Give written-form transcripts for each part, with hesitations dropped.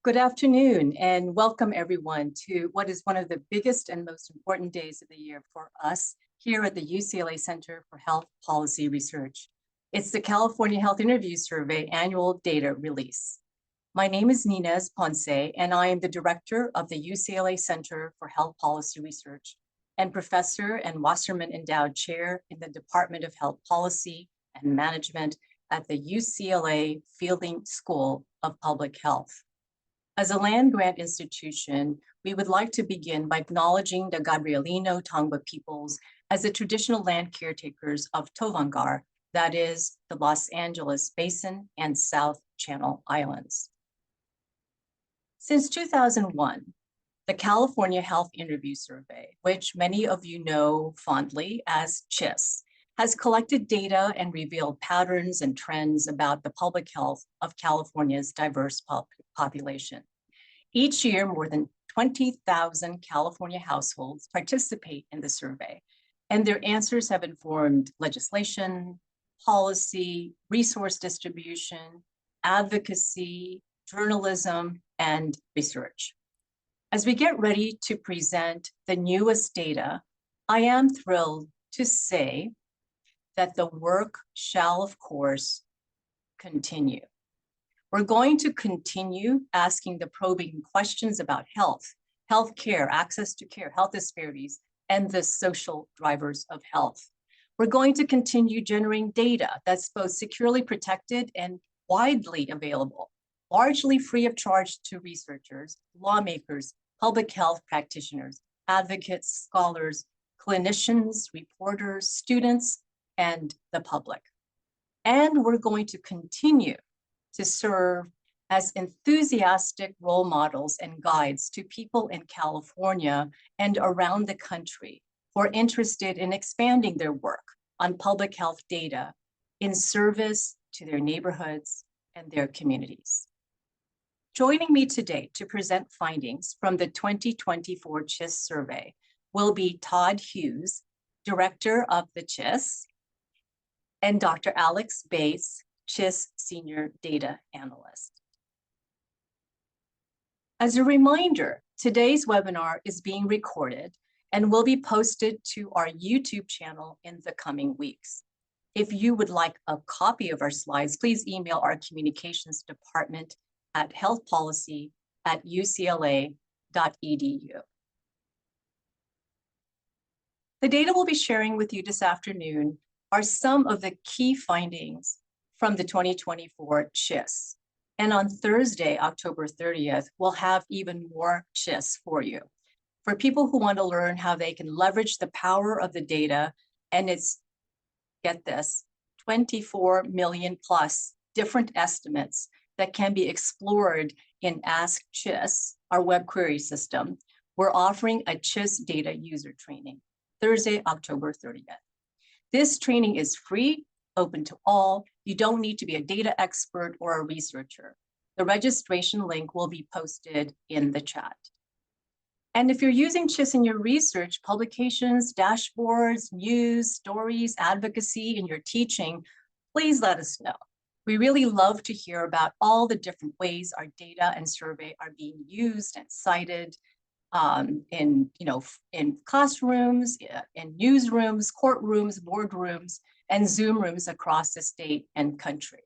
Good afternoon and welcome everyone to what is one of the biggest and most important days of the year for us here at the UCLA Center for Health Policy Research. It's the California Health Interview Survey annual data release. My name is Ninez Ponce and I am the director of the UCLA Center for Health Policy Research and professor and Wasserman Endowed Chair in the Department of Health Policy and Management at the UCLA Fielding School of Public Health. As a land-grant institution, we would like to begin by acknowledging the Gabrielino Tongva peoples as the traditional land caretakers of Tovaangar, that is, the Los Angeles Basin and South Channel Islands. Since 2001, the California Health Interview Survey, which many of you know fondly as CHIS, has collected data and revealed patterns and trends about the public health of California's diverse population. Each year, more than 20,000 California households participate in the survey, and their answers have informed legislation, policy, resource distribution, advocacy, journalism, and research. As we get ready to present the newest data, I am thrilled to say that the work shall, of course, continue. We're going to continue asking the probing questions about health, healthcare, access to care, health disparities, and the social drivers of health. We're going to continue generating data that's both securely protected and widely available, largely free of charge to researchers, lawmakers, public health practitioners, advocates, scholars, clinicians, reporters, students, and the public. And we're going to continue to serve as enthusiastic role models and guides to people in California and around the country who are interested in expanding their work on public health data in service to their neighborhoods and their communities. Joining me today to present findings from the 2024 CHIS survey will be Todd Hughes, Director of the CHIS, and Dr. Alex Bates, CHIS Senior Data Analyst. As a reminder, today's webinar is being recorded and will be posted to our YouTube channel in the coming weeks. If you would like a copy of our slides, please email our communications department at healthpolicy@ucla.edu. The data we'll be sharing with you this afternoon are some of the key findings from the 2024 CHIS. And on Thursday, October 30th, we'll have even more CHIS for you. For people who want to learn how they can leverage the power of the data, and it's, get this, 24 million plus different estimates that can be explored in Ask CHIS, our web query system. We're offering a CHIS data user training, Thursday, October 30th. This training is free, open to all. You don't need to be a data expert or a researcher. The registration link will be posted in the chat. And if you're using CHIS in your research, publications, dashboards, news, stories, advocacy, in your teaching, please let us know. We really love to hear about all the different ways our data and survey are being used and cited in classrooms, in newsrooms, courtrooms, boardrooms, and Zoom rooms across the state and country.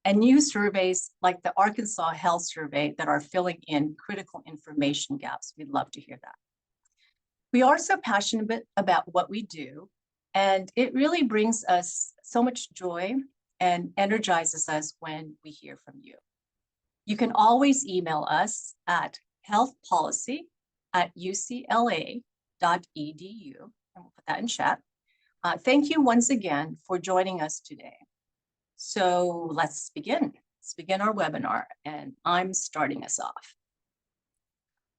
And new surveys like the Arkansas Health Survey that are filling in critical information gaps. We'd love to hear that. We are so passionate about what we do, and it really brings us so much joy and energizes us when we hear from you. You can always email us at healthpolicy@ucla.edu, and we'll put that in chat. Thank you once again for joining us today. So let's begin. Let's begin our webinar, and I'm starting us off.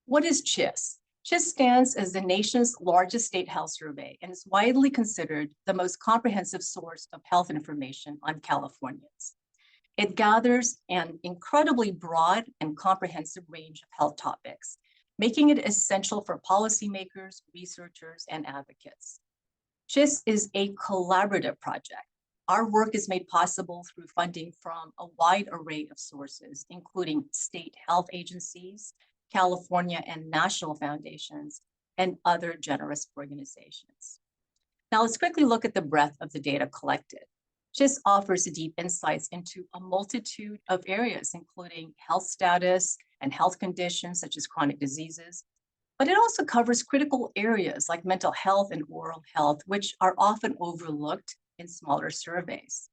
What is CHIS? CHIS stands as the nation's largest state health survey and is widely considered the most comprehensive source of health information on Californians. It gathers an incredibly broad and comprehensive range of health topics, making it essential for policymakers, researchers, and advocates. CHIS is a collaborative project. Our work is made possible through funding from a wide array of sources, including state health agencies, California and national foundations, and other generous organizations. Now let's quickly look at the breadth of the data collected. CHIS offers deep insights into a multitude of areas, including health status and health conditions such as chronic diseases, but it also covers critical areas like mental health and oral health, which are often overlooked in smaller surveys.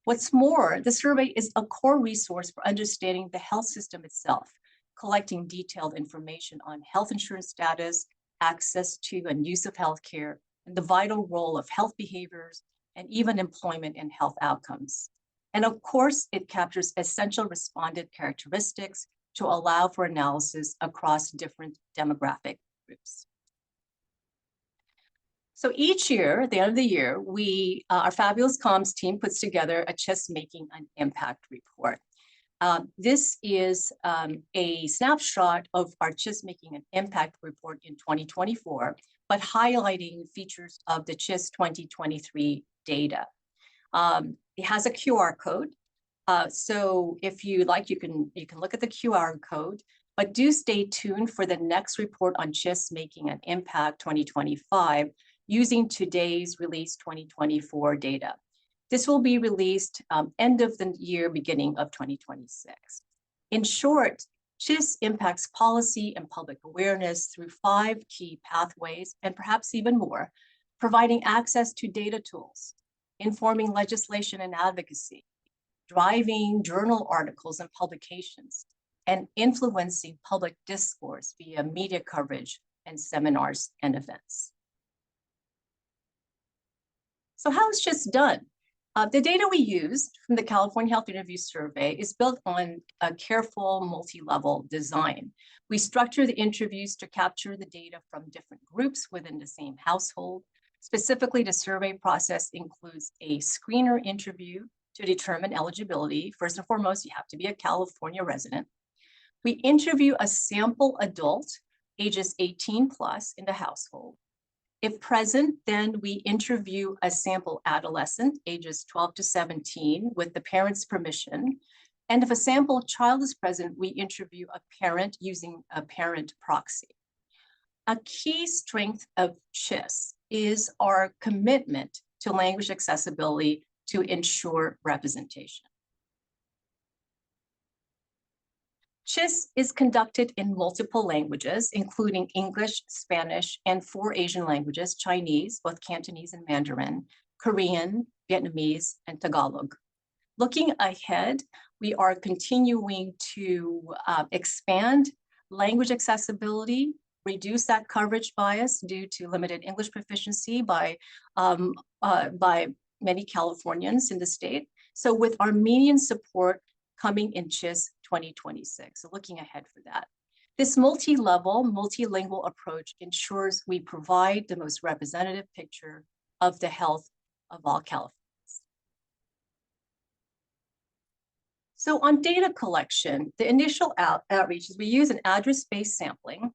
What's more, the survey is a core resource for understanding the health system itself, collecting detailed information on health insurance status, access to and use of healthcare, and the vital role of health behaviors, and even employment and health outcomes. And of course, it captures essential respondent characteristics to allow for analysis across different demographic groups. So each year, at the end of the year, our fabulous comms team puts together a CHIS Making an Impact report. This is a snapshot of our CHIS Making an Impact report in 2024, but highlighting features of the CHIS 2023 data. It has a QR code. So if you like, you can look at the QR code, but do stay tuned for the next report on CHIS Making an Impact 2025 using today's release 2024 data. This will be released end of the year, beginning of 2026. In short, CHIS impacts policy and public awareness through 5 key pathways, and perhaps even more, providing access to data tools, informing legislation and advocacy, driving journal articles and publications, and influencing public discourse via media coverage and seminars and events. So how is CHIS done? The data we used from the California Health Interview Survey is built on a careful multi-level design. We structure the interviews to capture the data from different groups within the same household. Specifically, the survey process includes a screener interview to determine eligibility. First and foremost, you have to be a California resident. We interview a sample adult, ages 18 plus in the household. If present, then we interview a sample adolescent, ages 12 to 17, with the parent's permission. And if a sample child is present, we interview a parent using a parent proxy. A key strength of CHIS is our commitment to language accessibility to ensure representation. CHIS is conducted in multiple languages, including English, Spanish, and 4 Asian languages, Chinese, both Cantonese and Mandarin, Korean, Vietnamese, and Tagalog. Looking ahead, we are continuing to expand language accessibility, reduce that coverage bias due to limited English proficiency by many Californians in the state. So with Armenian support coming in CHIS 2026, so looking ahead for that. This multi-level, multilingual approach ensures we provide the most representative picture of the health of all Californians. So on data collection, the initial outreach is we use an address-based sampling,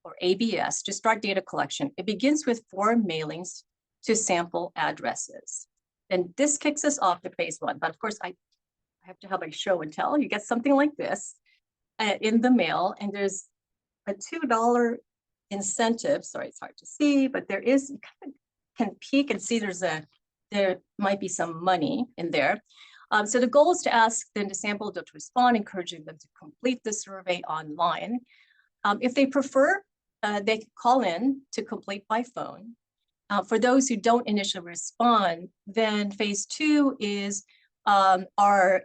or ABS, to start data collection. It begins with 4 mailings to sample addresses. And this kicks us off to phase 1. But of course, I have to have a show and tell. You get something like this in the mail, and there's a $2 incentive. Sorry, it's hard to see, but there is, you kind of can peek and see there might be some money in there. So the goal is to ask them to sample, to respond, encouraging them to complete the survey online. If they prefer, they can call in to complete by phone. For those who don't initially respond, then phase 2 is our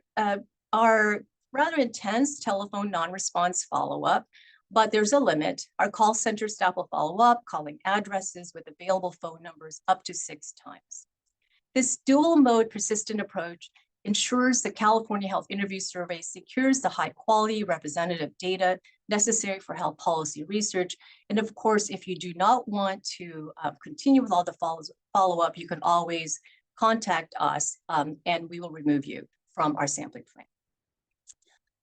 rather intense telephone non-response follow-up, but there's a limit. Our call center staff will follow up, calling addresses with available phone numbers up to 6 times. This dual mode persistent approach ensures the California Health Interview Survey secures the high quality representative data necessary for health policy research. And of course, if you do not want to continue with all the follow-up, you can always contact us and we will remove you from our sampling frame.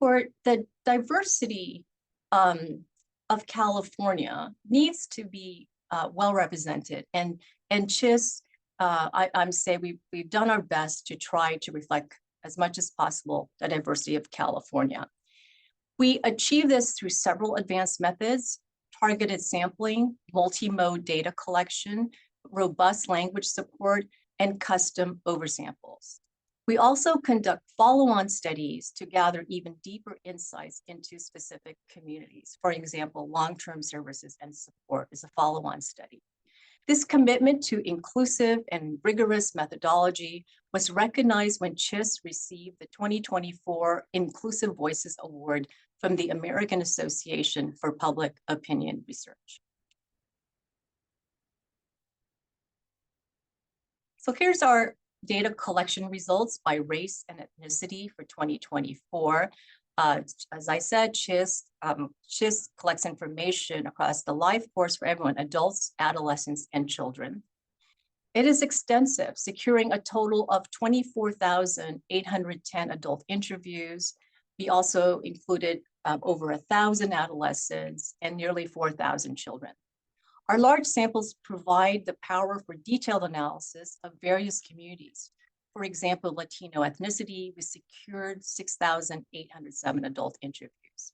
For the diversity of California needs to be well represented, and CHIS I'm saying we've done our best to try to reflect as much as possible the diversity of California. We achieve this through several advanced methods: targeted sampling, multi-mode data collection, robust language support, and custom oversamples. We also conduct follow-on studies to gather even deeper insights into specific communities. For example, long-term services and support is a follow-on study. This commitment to inclusive and rigorous methodology was recognized when CHIS received the 2024 Inclusive Voices Award from the American Association for Public Opinion Research. So here's our data collection results by race and ethnicity for 2024. As I said, CHIS collects information across the life course for everyone: adults, adolescents, and children. It is extensive, securing a total of 24,810 adult interviews. We also included over 1,000 adolescents and nearly 4,000 children. Our large samples provide the power for detailed analysis of various communities. For example, Latino ethnicity, we secured 6,807 adult interviews.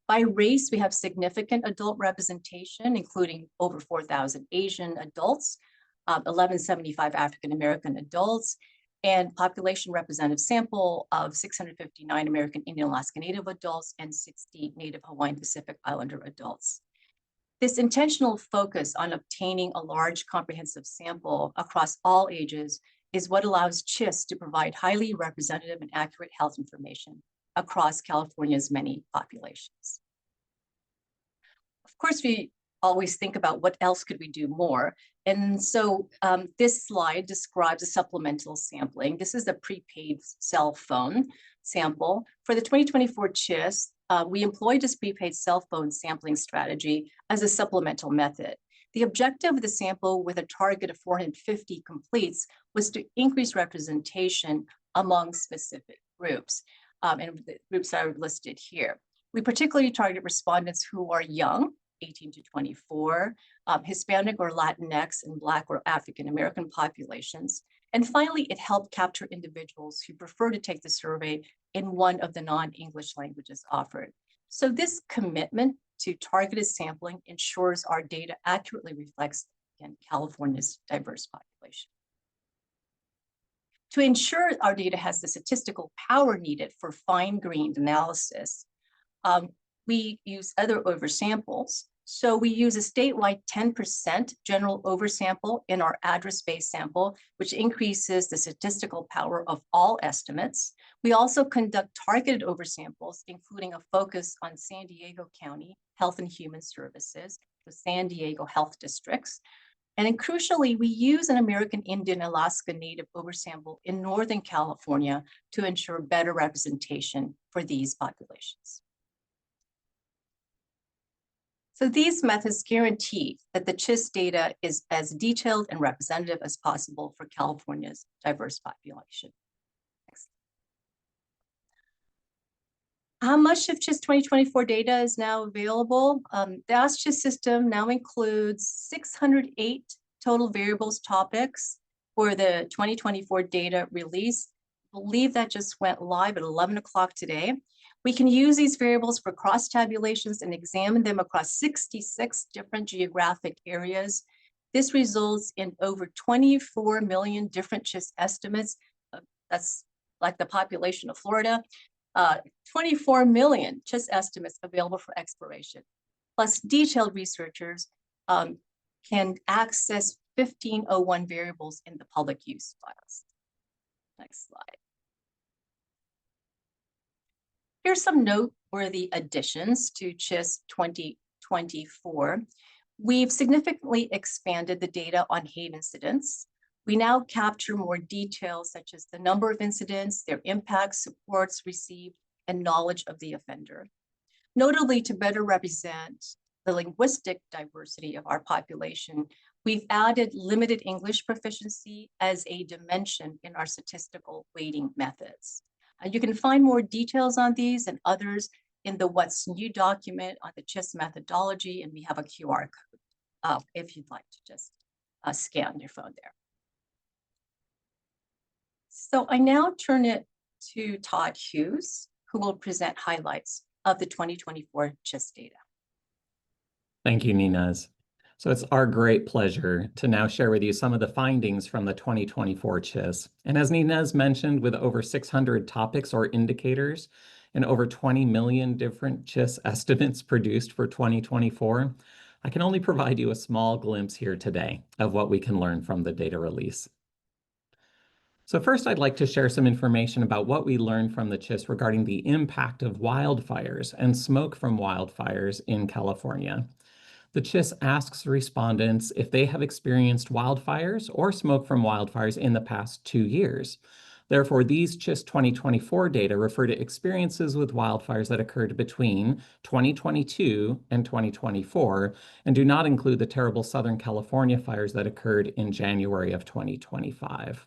By race, we have significant adult representation, including over 4,000 Asian adults, 1,175 African-American adults, and population representative sample of 659 American Indian Alaska Native adults and 60 Native Hawaiian Pacific Islander adults. This intentional focus on obtaining a large comprehensive sample across all ages is what allows CHIS to provide highly representative and accurate health information across California's many populations. Of course, we always think about what else could we do more. And so this slide describes a supplemental sampling. This is a prepaid cell phone sample. For the 2024 CHIS, we employed this prepaid cell phone sampling strategy as a supplemental method. The objective of the sample with a target of 450 completes was to increase representation among specific groups. And the groups are listed here. We particularly target respondents who are young, 18 to 24, Hispanic or Latinx, and Black or African American populations. And finally, it helped capture individuals who prefer to take the survey in one of the non-English languages offered. So this commitment to targeted sampling ensures our data accurately reflects, again, California's diverse population. To ensure our data has the statistical power needed for fine-grained analysis, we use other oversamples. So we use a statewide 10% general oversample in our address-based sample, which increases the statistical power of all estimates. We also conduct targeted oversamples, including a focus on San Diego County Health and Human Services, the San Diego Health Districts. And then crucially, we use an American Indian Alaska Native oversample in Northern California to ensure better representation for these populations. So these methods guarantee that the CHIS data is as detailed and representative as possible for California's diverse population. Next. How much of CHIS 2024 data is now available? The AskCHIS system now includes 608 total variables topics for the 2024 data release. I believe that just went live at 11 o'clock today. We can use these variables for cross-tabulations and examine them across 66 different geographic areas. This results in over 24 million different CHIS estimates. That's like the population of Florida. 24 million CHIS estimates available for exploration. Plus, detailed researchers can access 1501 variables in the public use files. Next slide. Here's some noteworthy additions to CHIS 2024. We've significantly expanded the data on hate incidents. We now capture more details such as the number of incidents, their impact, supports received, and knowledge of the offender. Notably, to better represent the linguistic diversity of our population, we've added limited English proficiency as a dimension in our statistical weighting methods. You can find more details on these and others in the What's New document on the CHIS methodology, and we have a QR code if you'd like to just scan your phone there. So I now turn it to Todd Hughes, who will present highlights of the 2024 CHIS data. Thank you, Ninez. So it's our great pleasure to now share with you some of the findings from the 2024 CHIS. And as Ninez mentioned, with over 600 topics or indicators and over 20 million different CHIS estimates produced for 2024, I can only provide you a small glimpse here today of what we can learn from the data release. So first, I'd like to share some information about what we learned from the CHIS regarding the impact of wildfires and smoke from wildfires in California. The CHIS asks respondents if they have experienced wildfires or smoke from wildfires in the past 2 years. Therefore, these CHIS 2024 data refer to experiences with wildfires that occurred between 2022 and 2024 and do not include the terrible Southern California fires that occurred in January of 2025.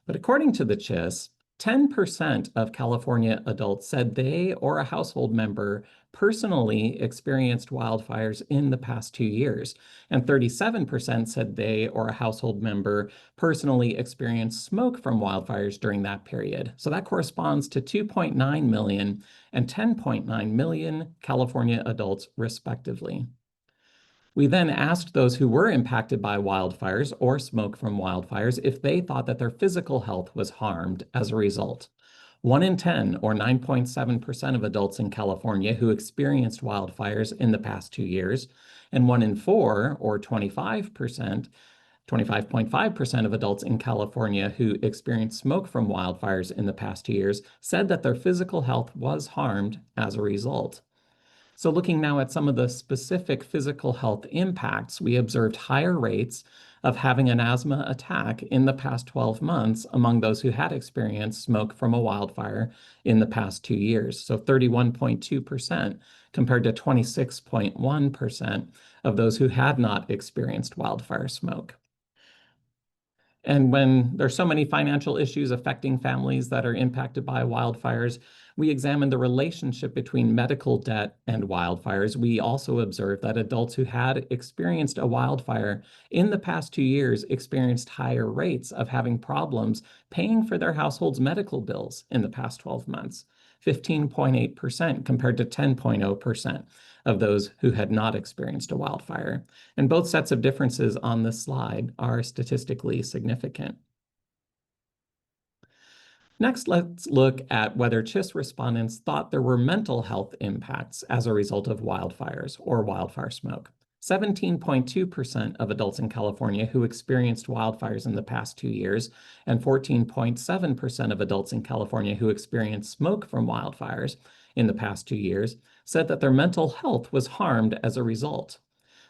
But according to the CHIS, 10% of California adults said they or a household member personally experienced wildfires in the past 2 years, and 37% said they or a household member personally experienced smoke from wildfires during that period. So that corresponds to 2.9 million and 10.9 million California adults, respectively. We then asked those who were impacted by wildfires or smoke from wildfires if they thought that their physical health was harmed as a result. 1 in 10, or 9.7% of adults in California who experienced wildfires in the past 2 years, and 1 in 4, or 25.5% of adults in California who experienced smoke from wildfires in the past 2 years said that their physical health was harmed as a result. So looking now at some of the specific physical health impacts, we observed higher rates of having an asthma attack in the past 12 months among those who had experienced smoke from a wildfire in the past 2 years. So 31.2% compared to 26.1% of those who had not experienced wildfire smoke. And when there's so many financial issues affecting families that are impacted by wildfires, we examined the relationship between medical debt and wildfires. We also observed that adults who had experienced a wildfire in the past 2 years experienced higher rates of having problems paying for their household's medical bills in the past 12 months, 15.8% compared to 10.0% of those who had not experienced a wildfire. And both sets of differences on this slide are statistically significant. Next, let's look at whether CHIS respondents thought there were mental health impacts as a result of wildfires or wildfire smoke. 17.2% of adults in California who experienced wildfires in the past 2 years and 14.7% of adults in California who experienced smoke from wildfires in the past 2 years said that their mental health was harmed as a result.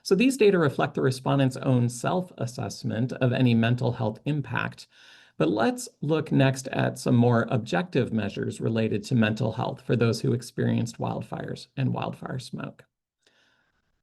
So these data reflect the respondents' own self-assessment of any mental health impact. But let's look next at some more objective measures related to mental health for those who experienced wildfires and wildfire smoke.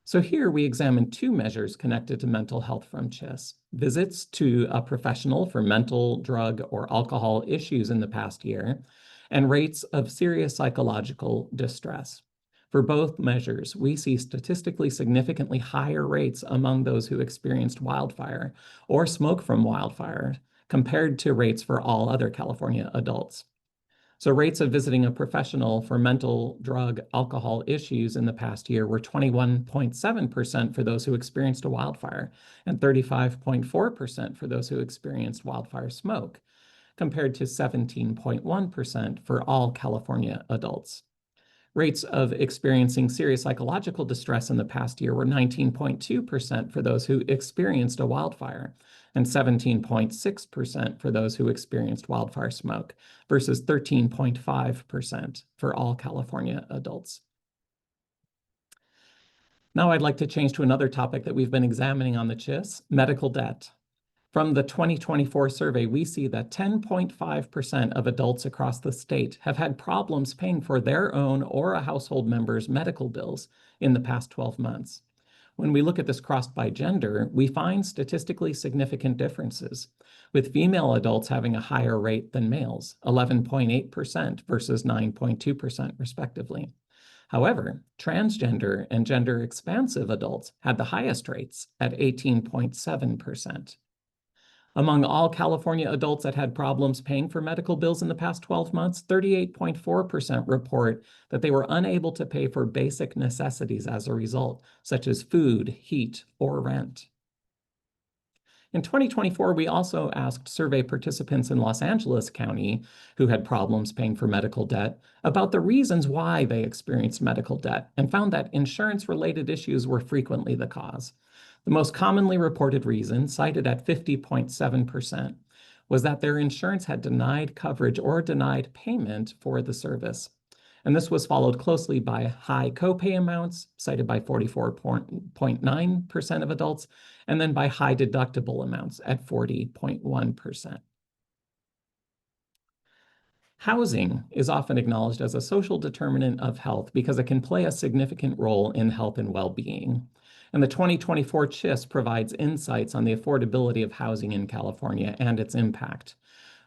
So here we examined 2 measures connected to mental health from CHIS: visits to a professional for mental, drug, or alcohol issues in the past year, and rates of serious psychological distress. For both measures, we see statistically significantly higher rates among those who experienced wildfire or smoke from wildfire compared to rates for all other California adults. So rates of visiting a professional for mental, drug, alcohol issues in the past year were 21.7% for those who experienced a wildfire and 35.4% for those who experienced wildfire smoke, compared to 17.1% for all California adults. Rates of experiencing serious psychological distress in the past year were 19.2% for those who experienced a wildfire and 17.6% for those who experienced wildfire smoke versus 13.5% for all California adults. Now I'd like to change to another topic that we've been examining on the CHIS, medical debt. From the 2024 survey, we see that 10.5% of adults across the state have had problems paying for their own or a household member's medical bills in the past 12 months. When we look at this crossed by gender, we find statistically significant differences, with female adults having a higher rate than males, 11.8% versus 9.2% respectively. However, transgender and gender-expansive adults had the highest rates at 18.7%. Among all California adults that had problems paying for medical bills in the past 12 months, 38.4% report that they were unable to pay for basic necessities as a result, such as food, heat, or rent. In 2024, we also asked survey participants in Los Angeles County who had problems paying for medical debt about the reasons why they experienced medical debt and found that insurance-related issues were frequently the cause. The most commonly reported reason, cited at 50.7%, was that their insurance had denied coverage or denied payment for the service. And this was followed closely by high copay amounts, cited by 44.9% of adults, and then by high deductible amounts at 40.1%. Housing is often acknowledged as a social determinant of health because it can play a significant role in health and well-being. And the 2024 CHIS provides insights on the affordability of housing in California and its impact.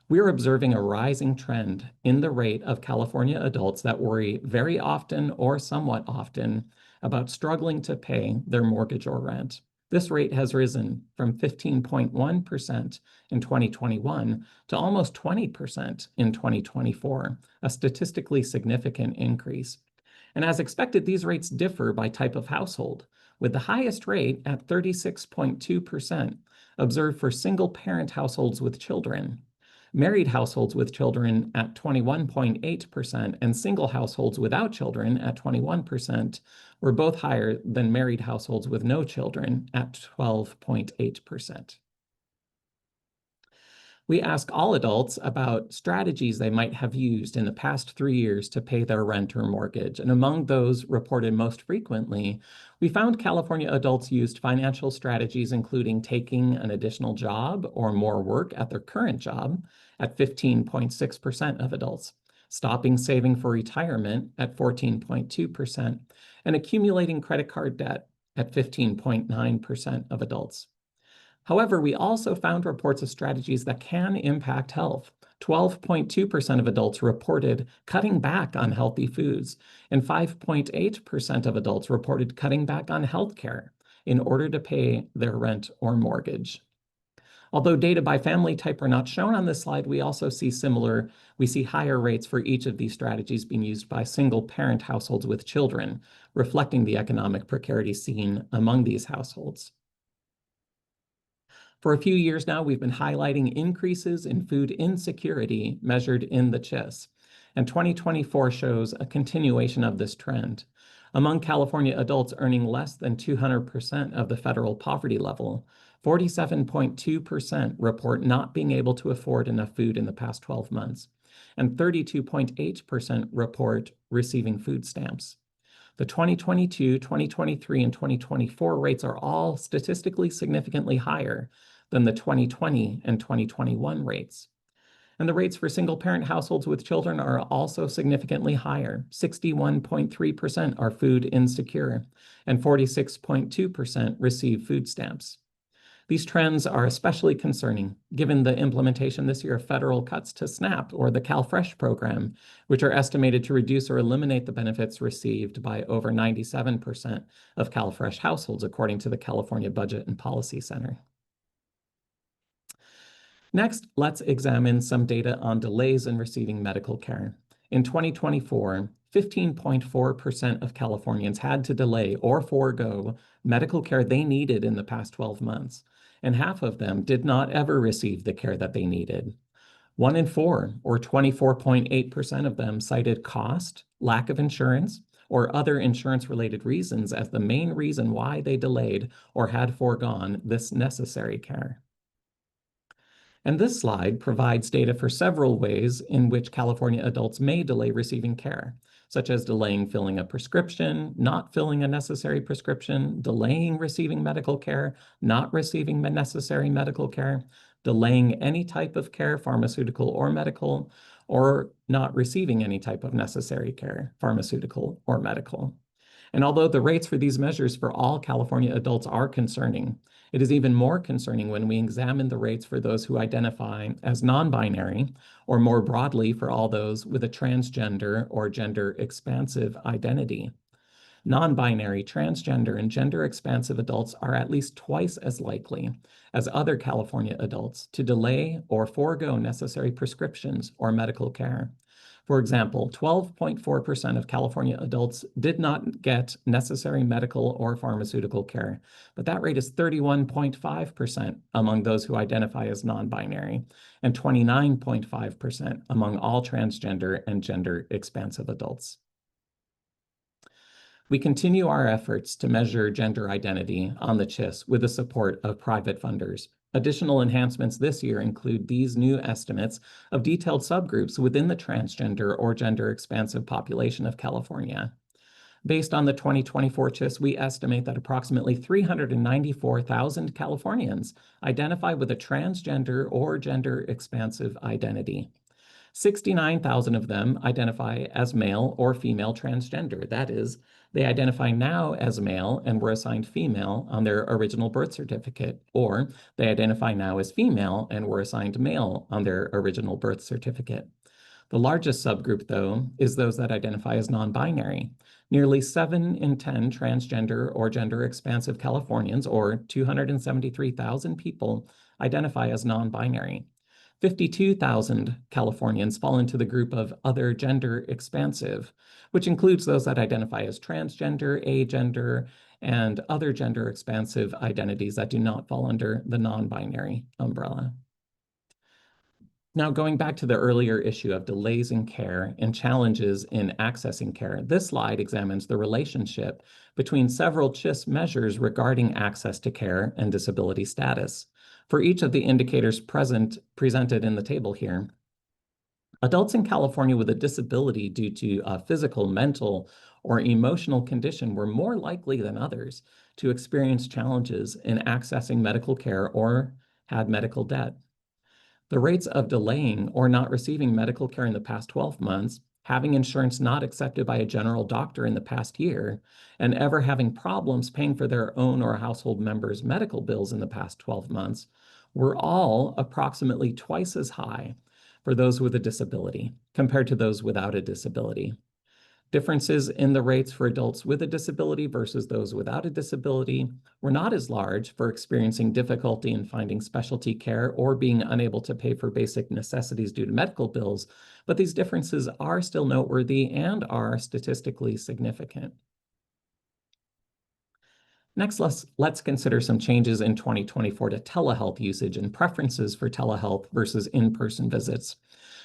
We're observing a rising trend in the rate of California adults that worry very often or somewhat often about struggling to pay their mortgage or rent. This rate has risen from 15.1% in 2021 to almost 20% in 2024, a statistically significant increase. And as expected, these rates differ by type of household, with the highest rate at 36.2% observed for single-parent households with children. Married households with children at 21.8% and single households without children at 21% were both higher than married households with no children at 12.8%. We ask all adults about strategies they might have used in the past 3 years to pay their rent or mortgage. And among those reported most frequently, we found California adults used financial strategies including taking an additional job or more work at their current job at 15.6% of adults, stopping saving for retirement at 14.2%, and accumulating credit card debt at 15.9% of adults. However, we also found reports of strategies that can impact health. 12.2% of adults reported cutting back on healthy foods, and 5.8% of adults reported cutting back on healthcare in order to pay their rent or mortgage. Although data by family type are not shown on this slide, we also see higher rates for each of these strategies being used by single-parent households with children, reflecting the economic precarity seen among these households. For a few years now, we've been highlighting increases in food insecurity measured in the CHIS, and 2024 shows a continuation of this trend. Among California adults earning less than 200% of the federal poverty level, 47.2% report not being able to afford enough food in the past 12 months, and 32.8% report receiving food stamps. The 2022, 2023, and 2024 rates are all statistically significantly higher than the 2020 and 2021 rates. And the rates for single-parent households with children are also significantly higher. 61.3% are food insecure, and 46.2% receive food stamps. These trends are especially concerning given the implementation this year of federal cuts to SNAP or the CalFresh program, which are estimated to reduce or eliminate the benefits received by over 97% of CalFresh households, according to the California Budget and Policy Center. Next, let's examine some data on delays in receiving medical care. In 2024, 15.4% of Californians had to delay or forego medical care they needed in the past 12 months, and half of them did not ever receive the care that they needed. 1 in 4, or 24.8% of them, cited cost, lack of insurance, or other insurance-related reasons as the main reason why they delayed or had foregone this necessary care. And this slide provides data for several ways in which California adults may delay receiving care, such as delaying filling a prescription, not filling a necessary prescription, delaying receiving medical care, not receiving necessary medical care, delaying any type of care, pharmaceutical or medical, or not receiving any type of necessary care, pharmaceutical or medical. And although the rates for these measures for all California adults are concerning, it is even more concerning when we examine the rates for those who identify as non-binary, or more broadly for all those with a transgender or gender expansive identity. Non-binary, transgender, and gender-expansive adults are at least twice as likely as other California adults to delay or forego necessary prescriptions or medical care. For example, 12.4% of California adults did not get necessary medical or pharmaceutical care, but that rate is 31.5% among those who identify as non-binary and 29.5% among all transgender and gender-expansive adults. We continue our efforts to measure gender identity on the CHIS with the support of private funders. Additional enhancements this year include these new estimates of detailed subgroups within the transgender or gender-expansive population of California. Based on the 2024 CHIS, we estimate that approximately 394,000 Californians identify with a transgender or gender-expansive identity. 69,000 of them identify as male or female transgender. That is, they identify now as male and were assigned female on their original birth certificate, or they identify now as female and were assigned male on their original birth certificate. The largest subgroup, though, is those that identify as non-binary. Nearly 7 in 10 transgender or gender-expansive Californians, or 273,000 people, identify as non-binary. 52,000 Californians fall into the group of other gender expansive, which includes those that identify as transgender, agender, and other gender expansive identities that do not fall under the non-binary umbrella. Now, going back to the earlier issue of delays in care and challenges in accessing care, this slide examines the relationship between several CHIS measures regarding access to care and disability status. For each of the indicators presented in the table here, adults in California with a disability due to a physical, mental, or emotional condition were more likely than others to experience challenges in accessing medical care or had medical debt. The rates of delaying or not receiving medical care in the past 12 months, having insurance not accepted by a general doctor in the past year, and ever having problems paying for their own or household members' medical bills in the past 12 months were all approximately twice as high for those with a disability compared to those without a disability. Differences in the rates for adults with a disability versus those without a disability were not as large for experiencing difficulty in finding specialty care or being unable to pay for basic necessities due to medical bills, but these differences are still noteworthy and are statistically significant. Next, let's consider some changes in 2024 to telehealth usage and preferences for telehealth versus in-person visits.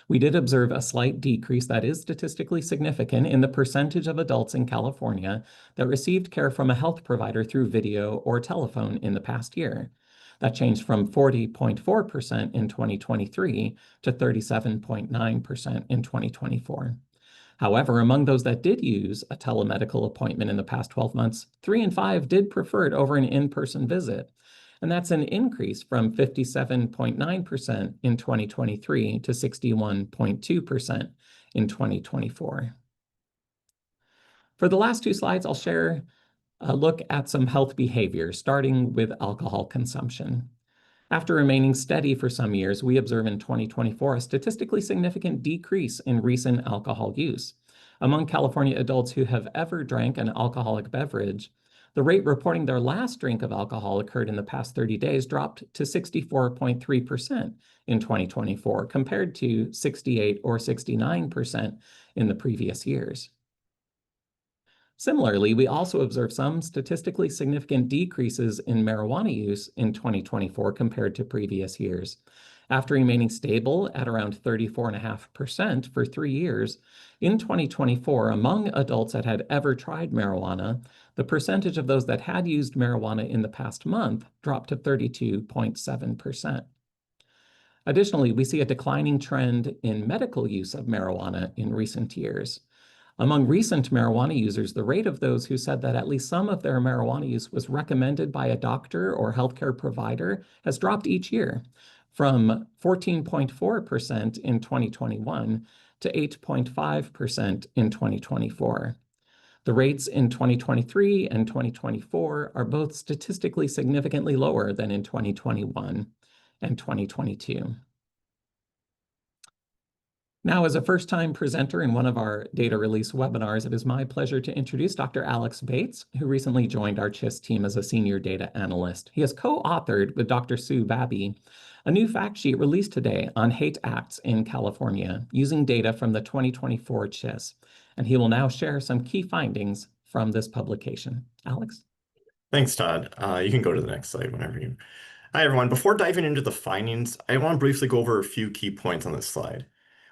We did observe a slight decrease that is statistically significant in the percentage of adults in California that received care from a health provider through video or telephone in the past year. That changed from 40.4% in 2023 to 37.9% in 2024. However, among those that did use a telemedical appointment in the past 12 months, 3 in 5 did prefer it over an in-person visit. And that's an increase from 57.9% in 2023 to 61.2% in 2024. For the last 2 slides, I'll share a look at some health behaviors, starting with alcohol consumption. After remaining steady for some years, we observe in 2024 a statistically significant decrease in recent alcohol use. Among California adults who have ever drank an alcoholic beverage, the rate reporting their last drink of alcohol occurred in the past 30 days dropped to 64.3% in 2024, compared to 68 or 69% in the previous years. Similarly, we also observed some statistically significant decreases in marijuana use in 2024 compared to previous years. After remaining stable at around 34.5% for 3 years, in 2024, among adults that had ever tried marijuana, the percentage of those that had used marijuana in the past month dropped to 32.7%. Additionally, we see a declining trend in medical use of marijuana in recent years. Among recent marijuana users, the rate of those who said that at least some of their marijuana use was recommended by a doctor or healthcare provider has dropped each year, from 14.4% in 2021 to 8.5% in 2024. The rates in 2023 and 2024 are both statistically significantly lower than in 2021 and 2022. Now, as a first-time presenter in one of our data release webinars, it is my pleasure to introduce Dr. Alex Bates, who recently joined our CHIS team as a senior data analyst. He has co-authored with Dr. Sue Babby a new fact sheet released today on hate acts in California using data from the 2024 CHIS, and he will now share some key findings from this publication. Alex? Thanks, Todd. You can go to the next slide whenever you... Hi, everyone. Before diving into the findings, I want to briefly go over a few key points on this slide.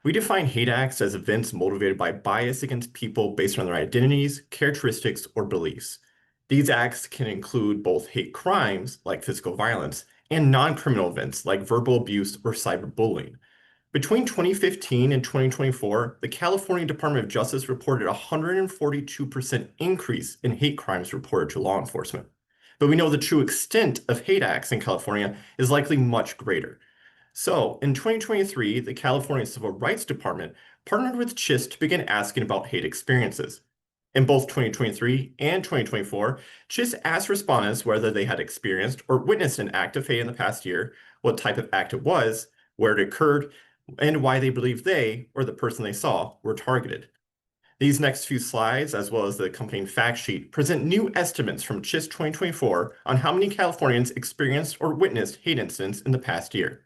We define hate acts as events motivated by bias against people based on their identities, characteristics, or beliefs. These acts can include both hate crimes, like physical violence, and non-criminal events, like verbal abuse or cyberbullying. Between 2015 and 2024, the California Department of Justice reported a 142% increase in hate crimes reported to law enforcement. But we know the true extent of hate acts in California is likely much greater. So, in 2023, the California Civil Rights Department partnered with CHIS to begin asking about hate experiences. In both 2023 and 2024, CHIS asked respondents whether they had experienced or witnessed an act of hate in the past year, what type of act it was, where it occurred, and why they believed they, or the person they saw, were targeted. These next few slides, as well as the accompanying fact sheet, present new estimates from CHIS 2024 on how many Californians experienced or witnessed hate incidents in the past year.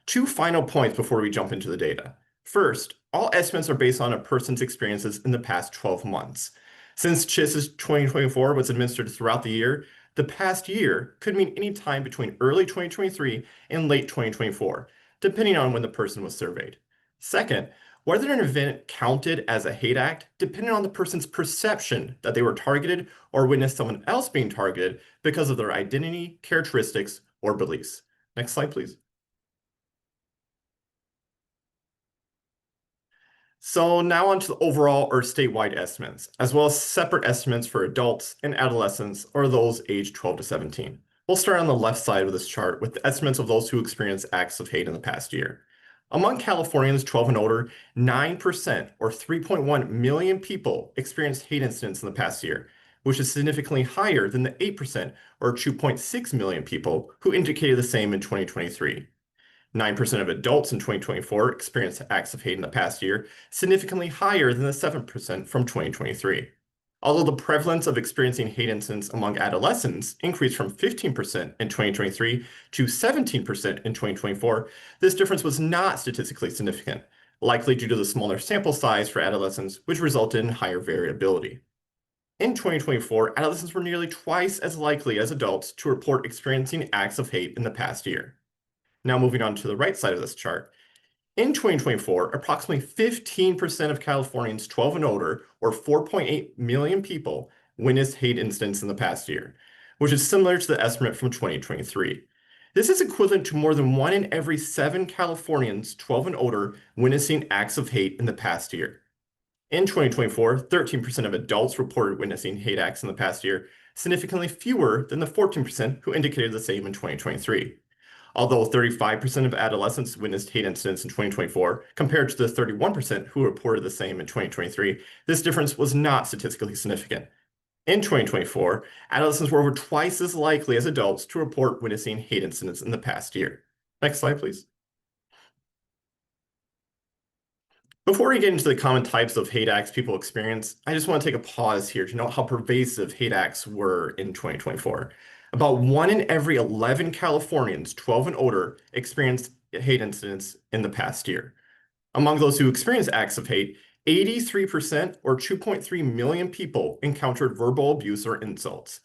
Two final points before we jump into the data. First, all estimates are based on a person's experiences in the past 12 months. Since CHIS 2024 was administered throughout the year, the past year could mean any time between early 2023 and late 2024, depending on when the person was surveyed. Second, whether an event counted as a hate act depended on the person's perception that they were targeted or witnessed someone else being targeted because of their identity, characteristics, or beliefs. Next slide, please. So now on to the overall or statewide estimates, as well as separate estimates for adults and adolescents or those aged 12 to 17. We'll start on the left side of this chart with the estimates of those who experienced acts of hate in the past year. Among Californians 12 and older, 9% or 3.1 million people experienced hate incidents in the past year, which is significantly higher than the 8% or 2.6 million people who indicated the same in 2023. 9% of adults in 2024 experienced acts of hate in the past year, significantly higher than the 7% from 2023. Although the prevalence of experiencing hate incidents among adolescents increased from 15% in 2023 to 17% in 2024, this difference was not statistically significant, likely due to the smaller sample size for adolescents, which resulted in higher variability. In 2024, adolescents were nearly twice as likely as adults to report experiencing acts of hate in the past year. Now moving on to the right side of this chart. In 2024, approximately 15% of Californians 12 and older, or 4.8 million people, witnessed hate incidents in the past year, which is similar to the estimate from 2023. This is equivalent to more than 1 in every 7 Californians 12 and older witnessing acts of hate in the past year. In 2024, 13% of adults reported witnessing hate acts in the past year, significantly fewer than the 14% who indicated the same in 2023. Although 35% of adolescents witnessed hate incidents in 2024, compared to the 31% who reported the same in 2023, this difference was not statistically significant. In 2024, adolescents were over twice as likely as adults to report witnessing hate incidents in the past year. Next slide, please. Before we get into the common types of hate acts people experience, I just want to take a pause here to note how pervasive hate acts were in 2024. About 1 in every 11 Californians 12 and older experienced hate incidents in the past year. Among those who experienced acts of hate, 83% or 2.3 million people encountered verbal abuse or insults.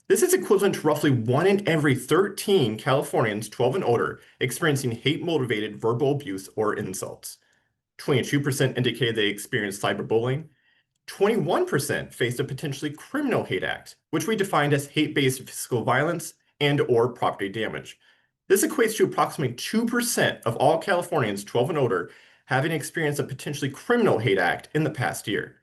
This is equivalent to roughly 1 in every 13 Californians 12 and older experiencing hate-motivated verbal abuse or insults. 22% indicated they experienced cyberbullying. 21% faced a potentially criminal hate act, which we defined as hate-based physical violence and/or property damage. This equates to approximately 2% of all Californians 12 and older having experienced a potentially criminal hate act in the past year.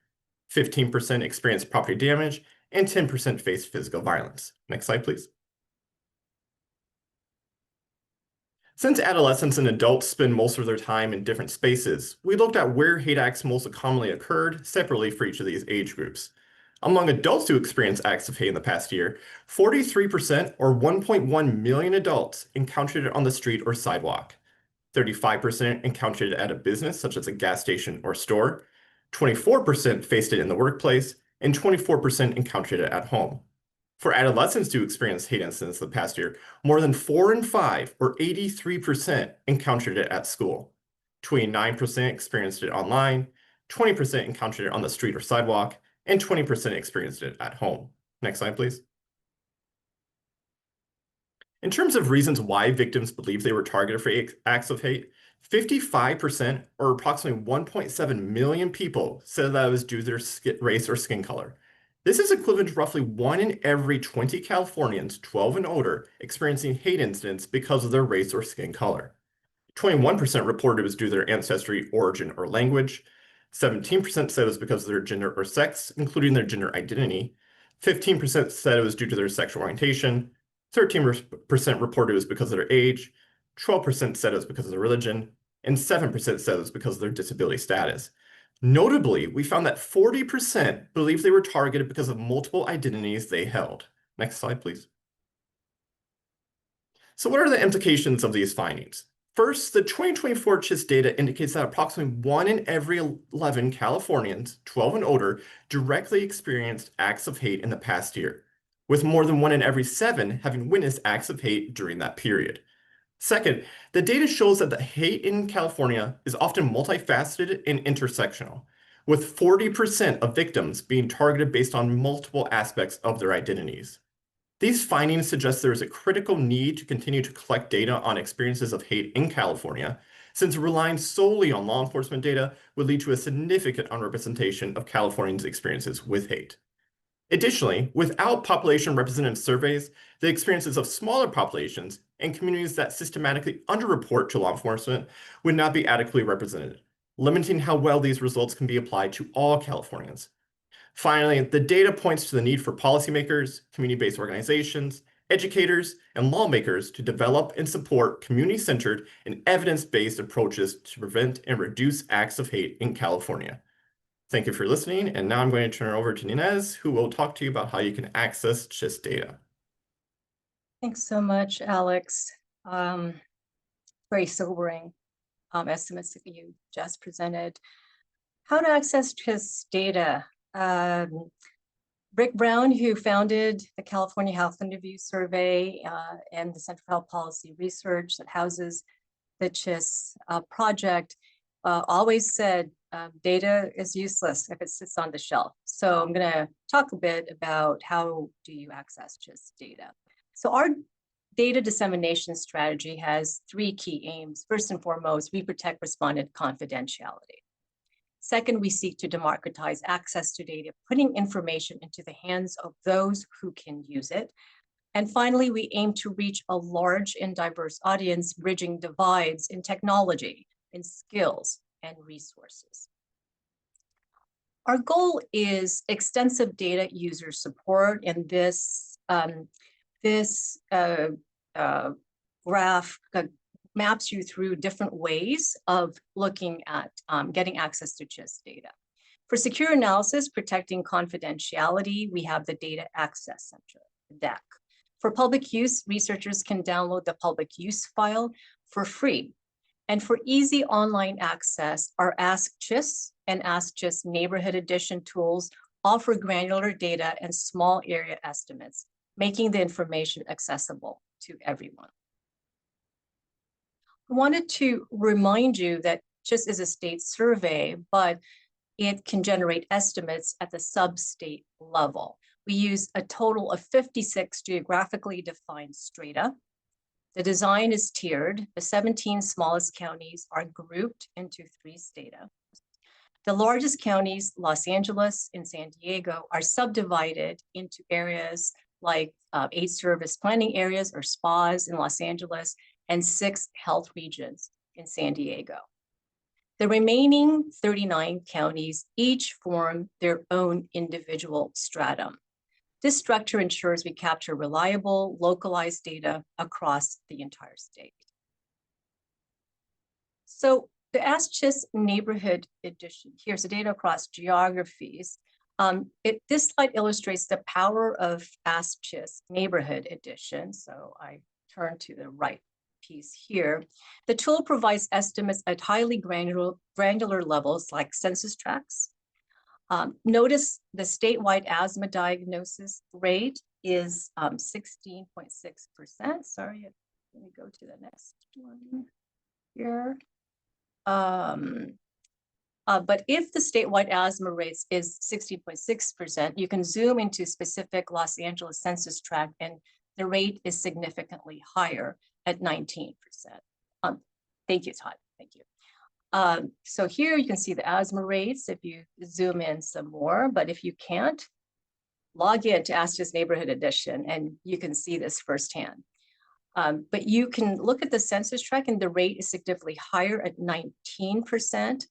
15% experienced property damage, and 10% faced physical violence. Next slide, please. Since adolescents and adults spend most of their time in different spaces, we looked at where hate acts most commonly occurred separately for each of these age groups. Among adults who experienced acts of hate in the past year, 43% or 1.1 million adults encountered it on the street or sidewalk. 35% encountered it at a business, such as a gas station or store, 24% faced it in the workplace, and 24% encountered it at home. For adolescents to experience hate incidents the past year, more than 4 in 5, or 83%, encountered it at school. 29% experienced it online, 20% encountered it on the street or sidewalk, and 20% experienced it at home. Next slide, please. In terms of reasons why victims believe they were targeted for acts of hate, 55%, or approximately 1.7 million people, said that it was due to their race or skin color. This is equivalent to roughly 1 in every 20 Californians 12 and older experiencing hate incidents because of their race or skin color. 21% reported it was due to their ancestry, origin, or language. 17% said it was because of their gender or sex, including their gender identity. 15% said it was due to their sexual orientation. 13% reported it was because of their age. 12% said it was because of their religion. And 7% said it was because of their disability status. Notably, we found that 40% believed they were targeted because of multiple identities they held. Next slide, please. So what are the implications of these findings? First, the 2024 CHIS data indicates that approximately 1 in every 11 Californians, 12 and older, directly experienced acts of hate in the past year, with more than 1 in every 7 having witnessed acts of hate during that period. Second, the data shows that the hate in California is often multifaceted and intersectional, with 40% of victims being targeted based on multiple aspects of their identities. These findings suggest there is a critical need to continue to collect data on experiences of hate in California, since relying solely on law enforcement data would lead to a significant underrepresentation of Californians' experiences with hate. Additionally, without population representative surveys, the experiences of smaller populations and communities that systematically underreport to law enforcement would not be adequately represented, limiting how well these results can be applied to all Californians. Finally, the data points to the need for policymakers, community-based organizations, educators, and lawmakers to develop and support community-centered and evidence-based approaches to prevent and reduce acts of hate in California. Thank you for listening, and now I'm going to turn it over to Ninez, who will talk to you about how you can access CHIS data. Thanks so much, Alex. Very sobering estimates that you just presented. How to access CHIS data? Rick Brown, who founded the California Health Interview Survey and the Center for Health Policy Research that houses the CHIS project, always said data is useless if it sits on the shelf. So I'm going to talk a bit about how do you access CHIS data. So our data dissemination strategy has 3 key aims. First and foremost, we protect respondent confidentiality. Second, we seek to democratize access to data, putting information into the hands of those who can use it. And finally, we aim to reach a large and diverse audience, bridging divides in technology, in skills, and resources. Our goal is extensive data user support, and this graph maps you through different ways of looking at getting access to CHIS data. For secure analysis, protecting confidentiality, we have the Data Access Center, DAC. For public use, researchers can download the public use file for free. And for easy online access, our Ask CHIS and Ask CHIS Neighborhood Edition tools offer granular data and small area estimates, making the information accessible to everyone. I wanted to remind you that CHIS is a state survey, but it can generate estimates at the sub-state level. We use a total of 56 geographically defined strata. The design is tiered. The 17 smallest counties are grouped into 3 strata. The largest counties, Los Angeles and San Diego, are subdivided into areas like 8 service planning areas or SPAs in Los Angeles and 6 health regions in San Diego. The remaining 39 counties each form their own individual stratum. This structure ensures we capture reliable, localized data across the entire state. So the Ask CHIS Neighborhood Edition, here's the data across geographies. This slide illustrates the power of Ask CHIS Neighborhood Edition. So I turn to the right piece here. The tool provides estimates at highly granular levels like census tracts. Notice the statewide asthma diagnosis rate is 16.6%. Sorry, let me go to the next one here. But if the statewide asthma rate is 16.6%, you can zoom into specific Los Angeles census tract, and the rate is significantly higher at 19%. Thank you, Todd. Thank you. So here you can see the asthma rates if you zoom in some more, but if you can't, log in to ASHTO's Neighborhood Edition, and you can see this firsthand. But you can look at the census tract, and the rate is significantly higher at 19%.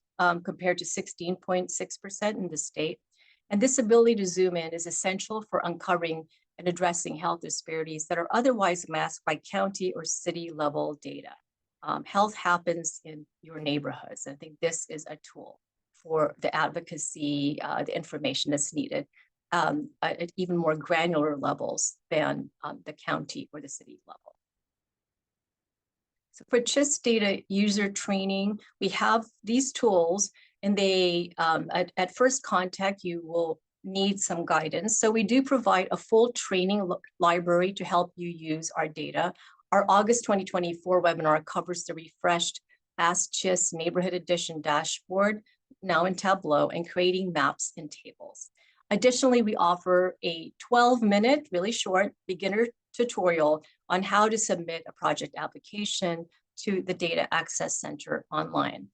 Compared to 16.6% in the state. And this ability to zoom in is essential for uncovering and addressing health disparities that are otherwise masked by county or city level data. Health happens in your neighborhoods. I think this is a tool for the advocacy, the information that's needed at even more granular levels than the county or the city level. So for CHIS data user training, we have these tools, and they, at first contact, you will need some guidance. So we do provide a full training library to help you use our data. Our August 2024 webinar covers the refreshed Ask CHIS Neighborhood Edition dashboard, now in Tableau, and creating maps and tables. Additionally, we offer a 12-minute, really short, beginner tutorial on how to submit a project application to the Data Access Center online.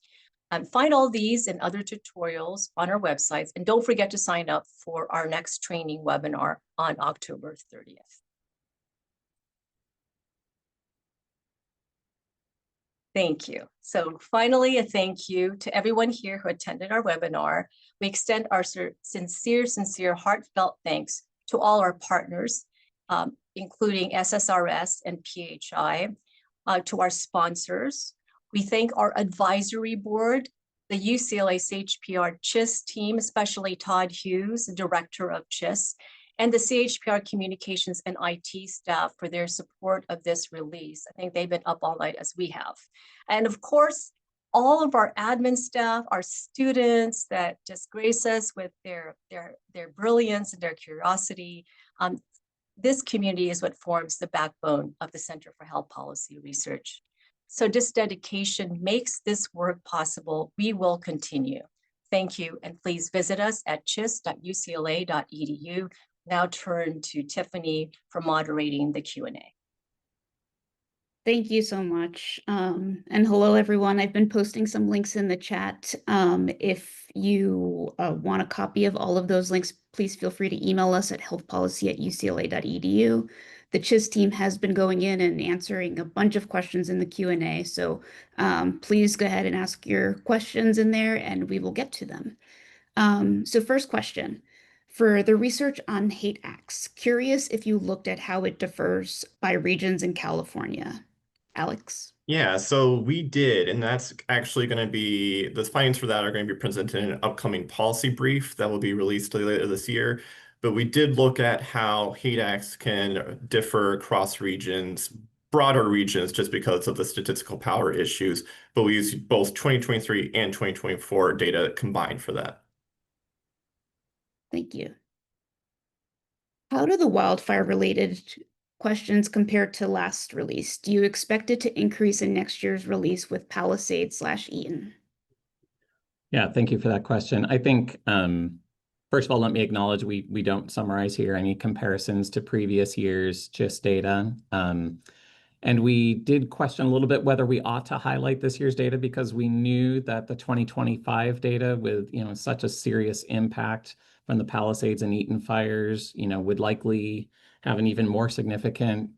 Find all these and other tutorials on our websites, and don't forget to sign up for our next training webinar on October 30th. Thank you. So finally, a thank you to everyone here who attended our webinar. We extend our sincere, heartfelt thanks to all our partners, including SSRS and PHI, to our sponsors. We thank our advisory board, the UCLA CHPR CHIS team, especially Todd Hughes, the director of CHIS, and the CHPR communications and IT staff for their support of this release. I think they've been up all night as we have. And of course, all of our admin staff, our students that just grace us with their brilliance and their curiosity. This community is what forms the backbone of the Center for Health Policy Research. So this dedication makes this work possible. We will continue. Thank you, and please visit us at chis.ucla.edu. Now turn to Tiffany for moderating the Q&A. Thank you so much. And hello, everyone. I've been posting some links in the chat. If you want a copy of all of those links, please feel free to email us at healthpolicy@ucla.edu. The CHIS team has been going in and answering a bunch of questions in the Q&A. So please go ahead and ask your questions in there, and we will get to them. So first question. For the research on hate acts, curious if you looked at how it differs by regions in California. Alex? Yeah, so we did, and that's actually going to be, the findings for that are going to be presented in an upcoming policy brief that will be released later this year. But we did look at how hate acts can differ across regions, broader regions, just because of the statistical power issues. But we used both 2023 and 2024 data combined for that. Thank you. How do the wildfire-related questions compare to last release? Do you expect it to increase in next year's release with Palisades/Eaton? Yeah, thank you for that question. I think, first of all, let me acknowledge we don't summarize here any comparisons to previous years' CHIS data. And we did question a little bit whether we ought to highlight this year's data because we knew that the 2025 data with, such a serious impact from the Palisades and Eaton fires, would likely have an even more significant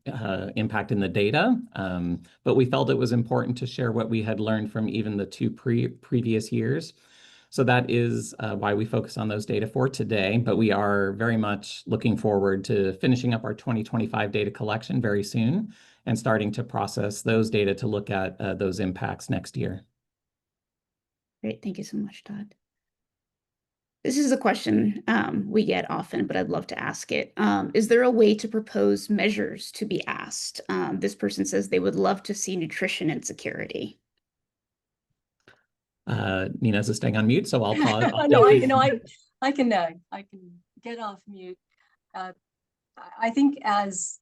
impact in the data. But we felt it was important to share what we had learned from even the two previous years. So that is why we focus on those data for today. But we are very much looking forward to finishing up our 2025 data collection very soon and starting to process those data to look at those impacts next year. Great. Thank you so much, Todd. This is a question we get often, but I'd love to ask it. Is there a way to propose measures to be asked? This person says they would love to see nutrition insecurity. Ninez is staying on mute, so I'll pause. No, I can get off mute. I think as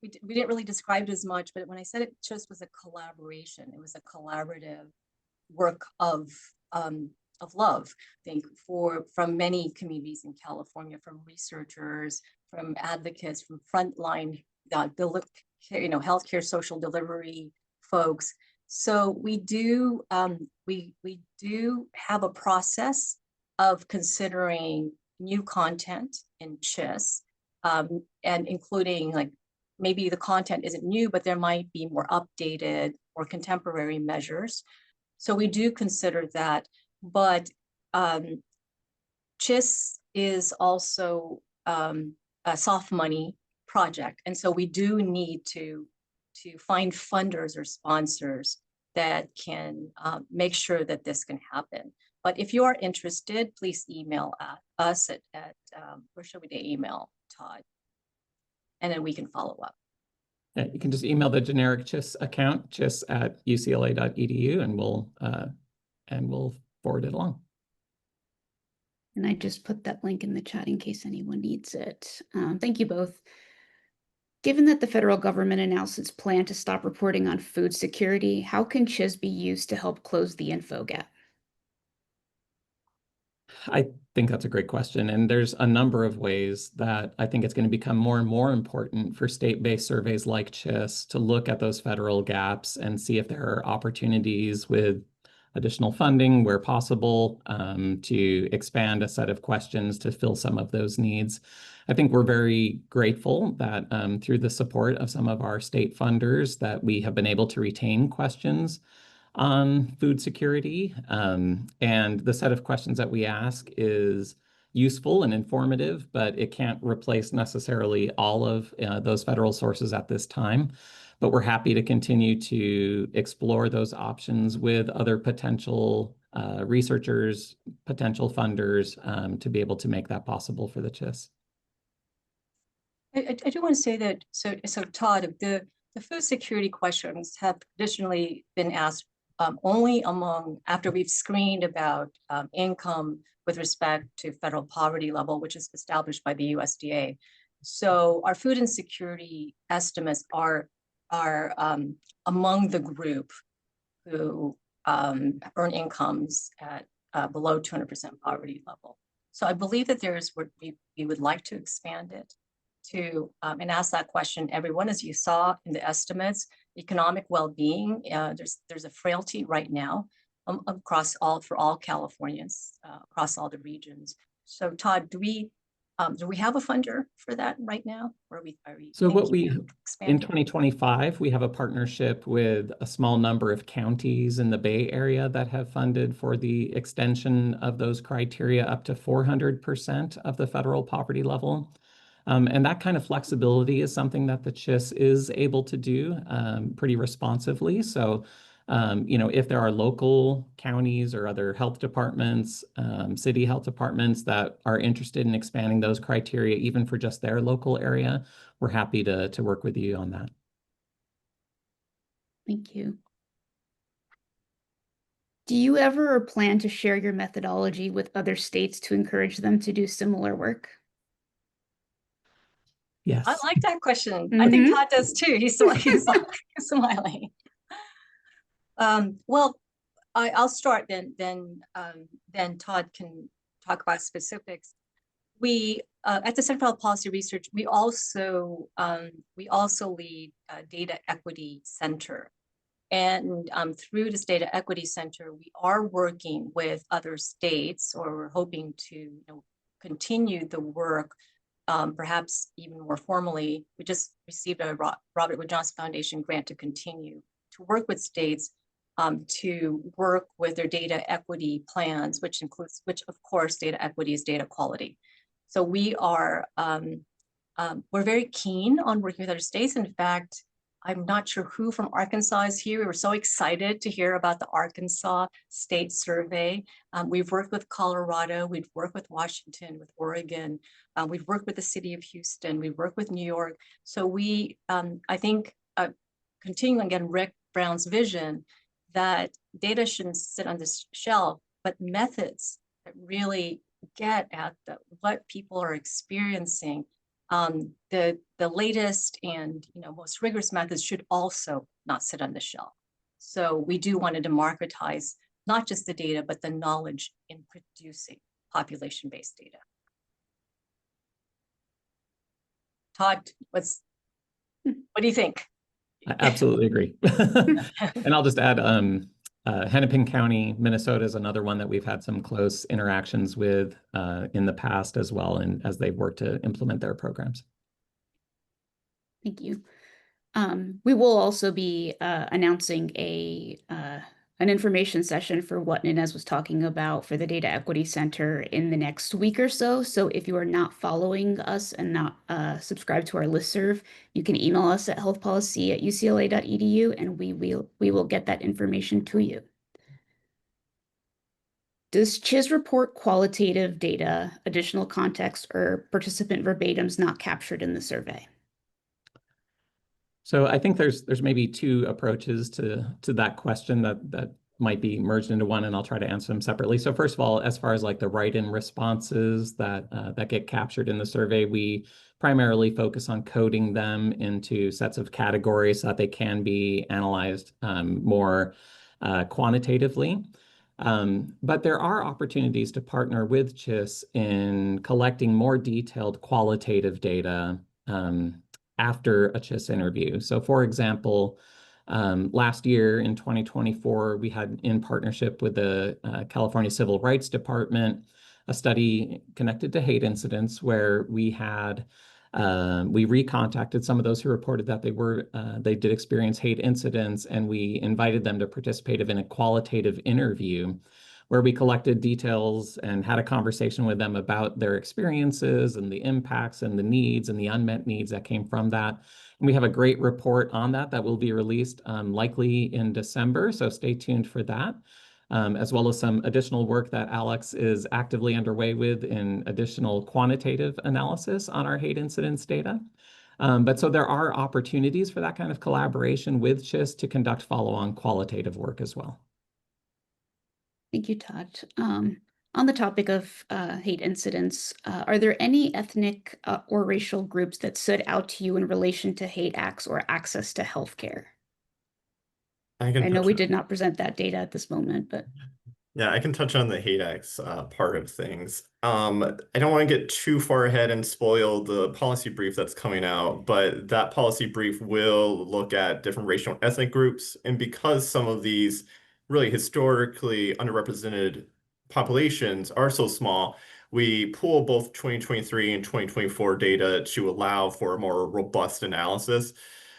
we didn't really describe it as much, but when I said it just was a collaboration, it was a collaborative work of love, I think, from many communities in California, from researchers, from advocates, from frontline, healthcare social delivery folks. So we do have a process of considering new content in CHIS, and including, like, maybe the content isn't new, but there might be more updated or contemporary measures. So we do consider that, but CHIS is also a soft money project. And so we do need to find funders or sponsors that can make sure that this can happen. But if you are interested, please email us at where should we email, Todd? And then we can follow up. Yeah, you can just email the generic CHIS account, chis@ucla.edu, and we'll forward it along. And I just put that link in the chat in case anyone needs it. Thank you both. Given that the federal government announced its plan to stop reporting on food security, how can CHIS be used to help close the info gap? I think that's a great question. And there's a number of ways that I think it's going to become more and more important for state-based surveys like CHIS to look at those federal gaps and see if there are opportunities with additional funding where possible to expand a set of questions to fill some of those needs. I think we're very grateful that through the support of some of our state funders that we have been able to retain questions on food security. And the set of questions that we ask is useful and informative, but it can't replace necessarily all of those federal sources at this time. But we're happy to continue to explore those options with other potential researchers, potential funders, to be able to make that possible for the CHIS. I do want to say that, so Todd, the food security questions have traditionally been asked only after we've screened about income with respect to federal poverty level, which is established by the USDA. So our food insecurity estimates are among the group who earn incomes at below 200% poverty level. So I believe that we would like to expand it to and ask that question, everyone. As you saw in the estimates, economic well-being, there's a frailty right now for all Californians, across all the regions. So Todd, do we have a funder for that right now? Or are we so what in 2025, we have a partnership with a small number of counties in the Bay Area that have funded for the extension of those criteria up to 400% of the federal poverty level. And that kind of flexibility is something that the CHIS is able to do pretty responsively. So, if there are local counties or other health departments, city health departments that are interested in expanding those criteria, even for just their local area, we're happy to work with you on that. Thank you. Do you ever plan to share your methodology with other states to encourage them to do similar work? Yes. I like that question. I think Todd does too. He's smiling. Well, I'll start then Todd can talk about specifics. We at the Center for Health Policy Research, we also lead a Data Equity Center, and through this Data Equity Center, we are working with other states, or we're hoping to continue the work. Perhaps even more formally, we just received a Robert Wood Johnson Foundation grant to continue to work with states to work with their data equity plans, which of course data equity is data quality. So we are we're very keen on working with other states. In fact, I'm not sure who from Arkansas is here. We were so excited to hear about the Arkansas State Survey. We've worked with Colorado, we've worked with Washington, with Oregon, we've worked with the city of Houston, we've worked with New York. So we, I think, continuing again Rick Brown's vision that data shouldn't sit on this shelf, but methods that really get at what people are experiencing. The latest and most rigorous methods should also not sit on the shelf. So we do want to democratize not just the data, but the knowledge in producing population-based data. Todd, what do you think? I absolutely agree. And I'll just add, Hennepin County, Minnesota is another one that we've had some close interactions with in the past as well, and as they work to implement their programs. Thank you. We will also be announcing an information session for what Ninez was talking about for the Data Equity Center in the next week or so. So if you are not following us and not subscribed to our listserv, you can email us at healthpolicy@ucla.edu and we will get that information to you. Does CHIS report qualitative data, additional context, or participant verbatims not captured in the survey? So I think there's maybe two approaches to that question that might be merged into one, and I'll try to answer them separately. So first of all, as far as like the write-in responses that get captured in the survey, we primarily focus on coding them into sets of categories so that they can be analyzed more quantitatively. But there are opportunities to partner with CHIS in collecting more detailed qualitative data after a CHIS interview. So for example, last year in 2024, we had in partnership with the California Civil Rights Department, a study connected to hate incidents where we had, we recontacted some of those who reported that they did experience hate incidents, and we invited them to participate in a qualitative interview where we collected details and had a conversation with them about their experiences and the impacts and the needs and the unmet needs that came from that. And we have a great report on that will be released likely in December, so stay tuned for that, as well as some additional work that Alex is actively underway with in additional quantitative analysis on our hate incidents data. But so there are opportunities for that kind of collaboration with CHIS to conduct follow-on qualitative work as well. Thank you, Todd. On the topic of hate incidents, are there any ethnic or racial groups that stood out to you in relation to hate acts or access to healthcare? I know we did not present that data at this moment, but yeah, I can touch on the hate acts part of things. I don't want to get too far ahead and spoil the policy brief that's coming out, but that policy brief will look at different racial and ethnic groups. And because some of these really historically underrepresented populations are so small, we pull both 2023 and 2024 data to allow for a more robust analysis.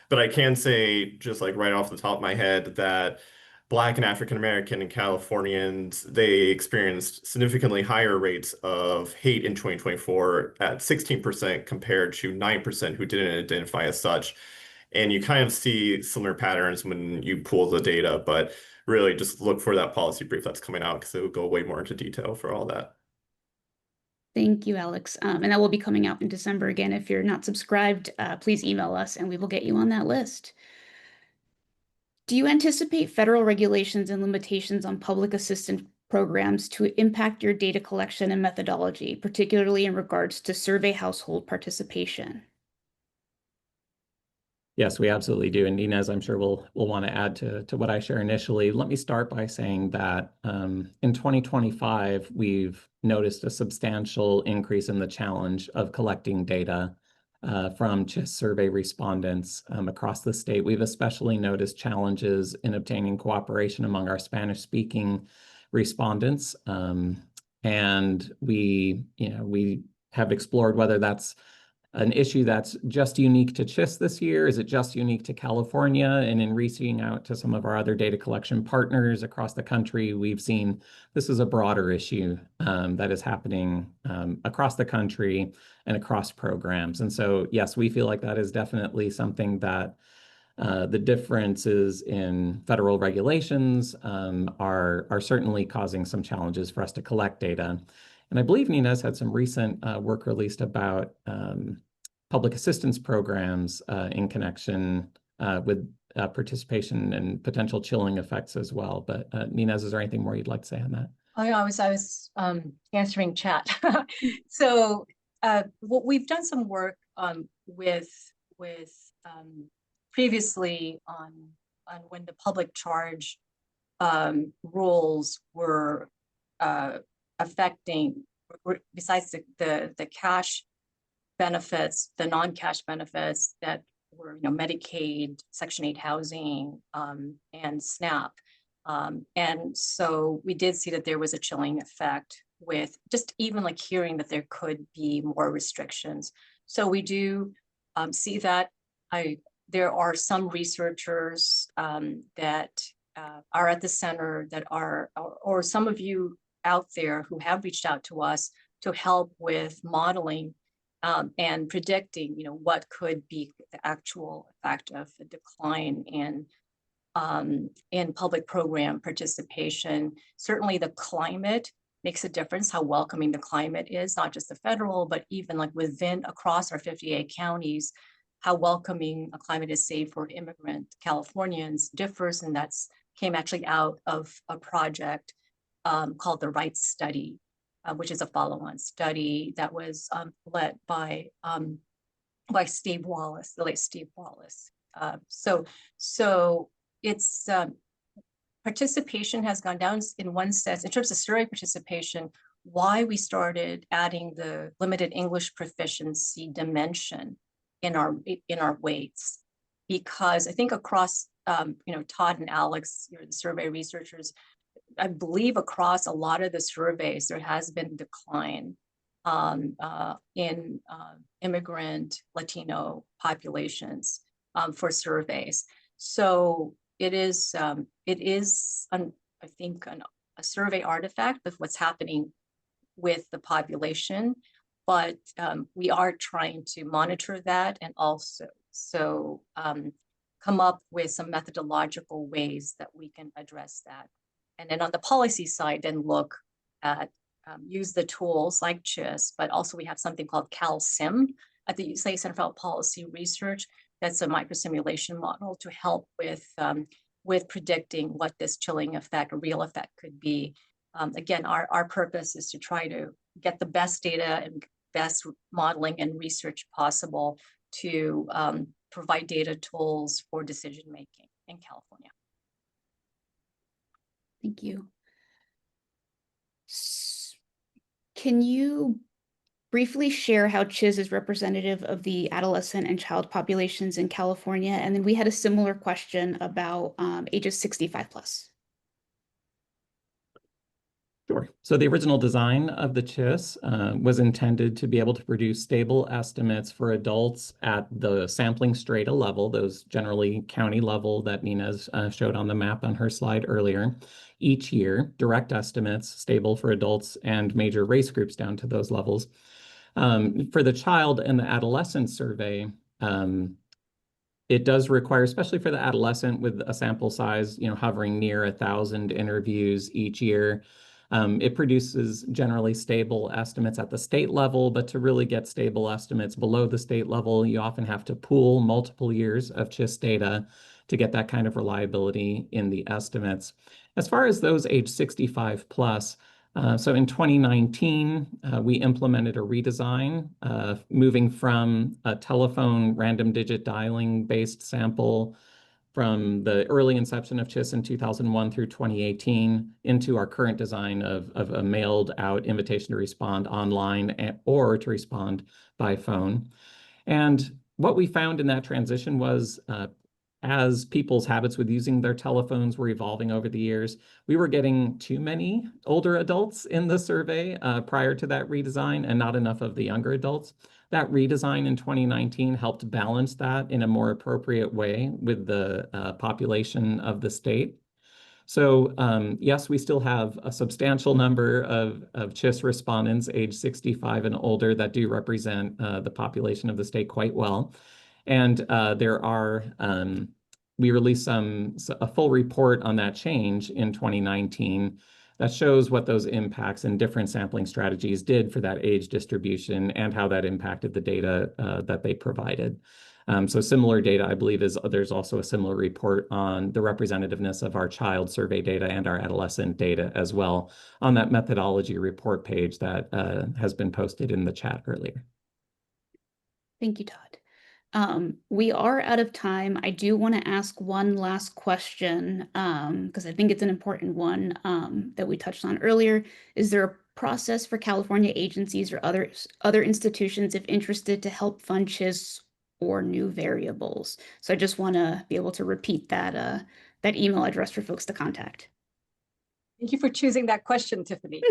But I can say, just like right off the top of my head, that Black and African American and Californians, they experienced significantly higher rates of hate in 2024 at 16% compared to 9% who didn't identify as such. And you kind of see similar patterns when you pull the data, but really just look for that policy brief that's coming out because it will go way more into detail for all that. Thank you, Alex. And that will be coming out in December. Again, if you're not subscribed, please email us and we will get you on that list. Do you anticipate federal regulations and limitations on public assistance programs to impact your data collection and methodology, particularly in regards to survey household participation? Yes, we absolutely do. And Ninez, I'm sure will want to add to what I share initially. Let me start by saying that in 2025, we've noticed a substantial increase in the challenge of collecting data from CHIS survey respondents across the state. We've especially noticed challenges in obtaining cooperation among our Spanish-speaking respondents. And we have explored whether that's an issue that's just unique to CHIS this year. Is it just unique to California? And in reaching out to some of our other data collection partners across the country, we've seen this is a broader issue that is happening across the country and across programs. And so, yes, we feel like that is definitely something that The differences in federal regulations are certainly causing some challenges for us to collect data. And I believe Ninez had some recent work released about public assistance programs in connection with participation and potential chilling effects as well. But Ninez, is there anything more you'd like to say on that? I was answering chat. So what we've done some work with previously on when the public charge rules were affecting, besides the cash benefits, the non-cash benefits that were, Medicaid, Section 8 housing, and SNAP. And so we did see that there was a chilling effect with just even like hearing that there could be more restrictions. So we do see that. There are some researchers that are at the center that are, or some of you out there who have reached out to us to help with modeling and predicting, what could be the actual effect of the decline in public program participation. Certainly the climate makes a difference, how welcoming the climate is, not just the federal, but even like within across our 58 counties, how welcoming a climate is safe for immigrant Californians differs. And that's came actually out of a project called the Rights Study, which is a follow-on study that was led by Steve Wallace, the late Steve Wallace. So it's participation has gone down in one sense in terms of survey participation. Why we started adding the limited English proficiency dimension in our weights, because I think across Todd and Alex, you're the survey researchers, I believe across a lot of the surveys there has been decline in immigrant Latino populations for surveys. So it is I think a survey artifact of what's happening with the population, but we are trying to monitor that and also come up with some methodological ways that we can address that. And then on the policy side, then look at use the tools like CHIS, but also we have something called CalSim at the UCLA Center for Health Policy Research. That's a microsimulation model to help with predicting what this chilling effect, a real effect, could be. Again, our purpose is to try to get the best data and best modeling and research possible to provide data tools for decision making in California. Thank you. Can you briefly share how CHIS is representative of the adolescent and child populations in California? And then we had a similar question about ages 65 plus. Sure. So the original design of the CHIS was intended to be able to produce stable estimates for adults at the sampling strata level, those generally county level that Ninez showed on the map on her slide earlier. Each year, direct estimates, stable for adults and major race groups down to those levels. For the child and the adolescent survey, it does require, especially for the adolescent with a sample size, hovering near 1,000 interviews each year, it produces generally stable estimates at the state level, but to really get stable estimates below the state level, you often have to pool multiple years of CHIS data to get that kind of reliability in the estimates. As far as those age 65 plus, so in 2019, we implemented a redesign, moving from a telephone random digit dialing based sample from the early inception of CHIS in 2001 through 2018 into our current design of a mailed out invitation to respond online or to respond by phone. And what we found in that transition was as people's habits with using their telephones were evolving over the years, we were getting too many older adults in the survey prior to that redesign and not enough of the younger adults. That redesign in 2019 helped balance that in a more appropriate way with the population of the state. So yes, we still have a substantial number of CHIS respondents age 65 and older that do represent the population of the state quite well. And there are we released a full report on that change in 2019 that shows what those impacts and different sampling strategies did for that age distribution and how that impacted the data that they provided. So similar data, I believe, there's also a similar report on the representativeness of our child survey data and our adolescent data as well on that methodology report page that has been posted in the chat earlier. Thank you, Todd. We are out of time. I do want to ask one last question because I think it's an important one that we touched on earlier. Is there a process for California agencies or other institutions, if interested, to help fund CHIS or new variables? So I just want to be able to repeat that that email address for folks to contact. Thank you for choosing that question, Tiffany.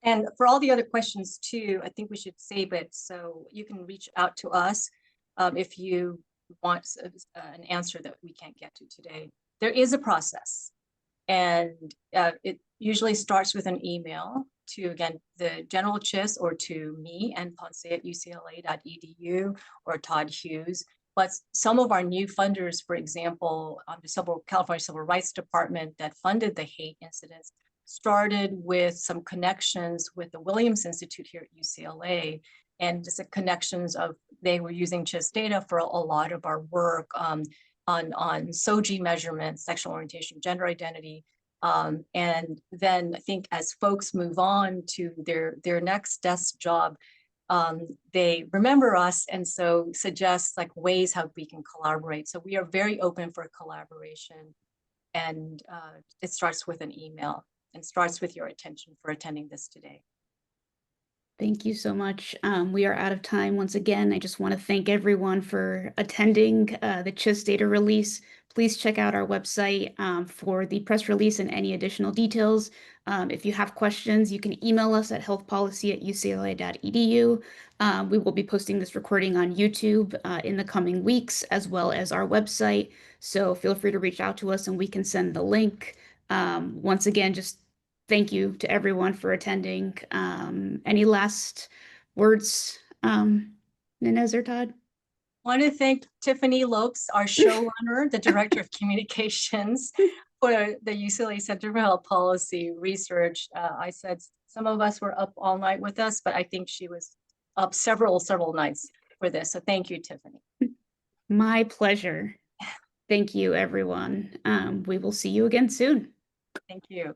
And for all the other questions too, I think we should save it so you can reach out to us if you want an answer that we can't get to today. There is a process, and it usually starts with an email to, again, the general CHIS or to me and Ponce at ucla.edu or Todd Hughes. But some of our new funders, for example, the California Civil Rights Department that funded the hate incidents, started with some connections with the Williams Institute here at UCLA, and just the connections of, they were using CHIS data for a lot of our work on SOGI measurements, sexual orientation, gender identity. And then I think as folks move on to their next desk job, they remember us and so suggest like ways how we can collaborate. So we are very open for collaboration, and it starts with an email and starts with your attention for attending this today. Thank you so much. We are out of time. Once again, I just want to thank everyone for attending the CHIS data release. Please check out our website for the press release and any additional details. If you have questions, you can email us at healthpolicy@ucla.edu. We will be posting this recording on YouTube in the coming weeks, as well as our website. So feel free to reach out to us and we can send the link. Once again, just thank you to everyone for attending. Any last words, Ninez or Todd? I want to thank Tiffany Lopes, our showrunner, the Director of Communications for the UCLA Center for Health Policy Research. I said some of us were up all night with us, but I think she was up several nights for this. So thank you, Tiffany. My pleasure. Thank you, everyone. We will see you again soon. Thank you.